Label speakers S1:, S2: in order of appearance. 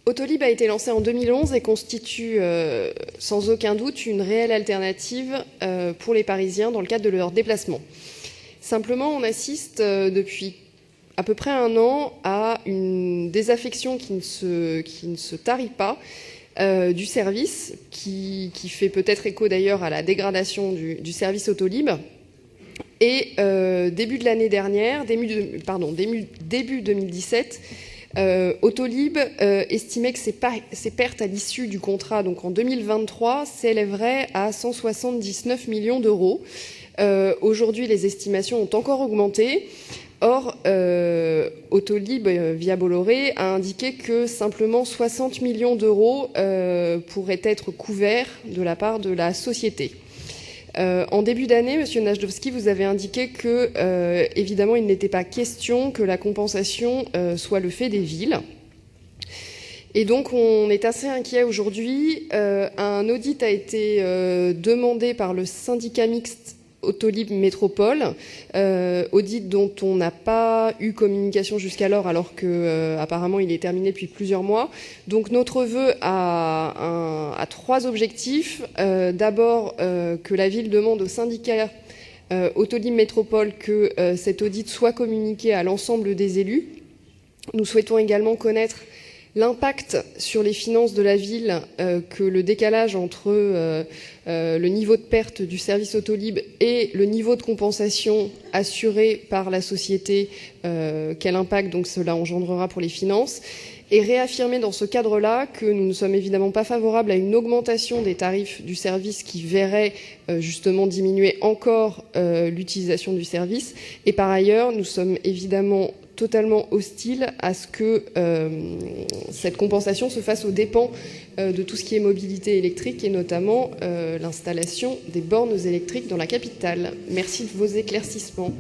S1: Autolib a été lancé en 2011 et constitue sans aucun doute une réelle alternative pour les Parisiens dans le cadre de leur déplacement. Simplement, on assiste depuis à peu près un an à une désaffection qui ne se tarit pas du service, qui fait peut-être écho d'ailleurs à la dégradation du service Autolib. Et début de l'année dernière, début 2017, Autolib estimait que ses pertes à l'issue du contrat, donc en 2023, s'élèveraient à 179 millions d'euros. Aujourd'hui, les estimations ont encore augmenté. Or, Autolib, via Bolloré, a indiqué que simplement 60 millions d'euros pourraient être couverts de la part de la société. En début d'année, M. Najdovski, vous avez indiqué que, évidemment, il n'était pas question que la compensation soit le fait des villes. Et donc, on est assez inquiet aujourd'hui. Un audit a été demandé par le syndicat mixte Autolib Métropole, audit dont on n'a pas eu communication jusqu'alors, alors que apparemment il est terminé depuis plusieurs mois. Donc notre vœu a trois objectifs. D'abord, que la ville demande au syndicat Autolib Métropole que cet audit soit communiqué à l'ensemble des élus. Nous souhaitons également connaître l'impact sur les finances de la ville que le décalage entre le niveau de perte du service Autolib et le niveau de compensation assuré par la société, quel impact donc cela engendrera pour les finances, et réaffirmer dans ce cadre-là que nous ne sommes évidemment pas favorables à une augmentation des tarifs du service qui verrait justement diminuer encore l'utilisation du service. Et par ailleurs, nous sommes évidemment totalement hostile à ce que cette compensation se fasse aux dépens de tout ce qui est mobilité électrique et notamment l'installation des bornes électriques dans la capitale. Merci de vos éclaircissements.